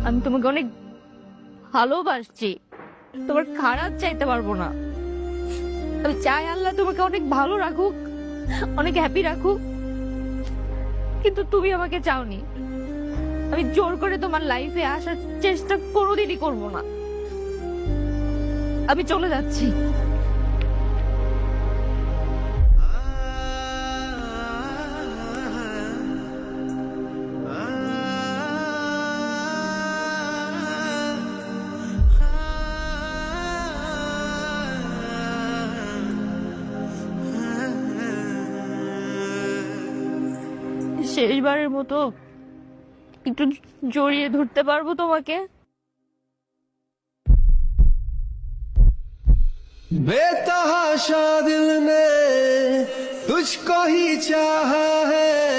আমি তোমাকে অনেক ভালোবাসছি, তোমার খারাপ চাইতে পারবো না। আমি চাই আল্লাহ তোমাকে অনেক ভালো রাখুক, অনেক হ্যাপি রাখুক, কিন্তু তুমি আমাকে চাওনি। আমি জোর করে তোমার লাইফে আসার চেষ্টা কোনোদিনই করবো না। আমি চলে যাচ্ছি। শেষবারের মতো একটু জড়িয়ে ধরতে পারবো তোমাকে? बेतहाशा दिल ने तुझको ही चाहा है।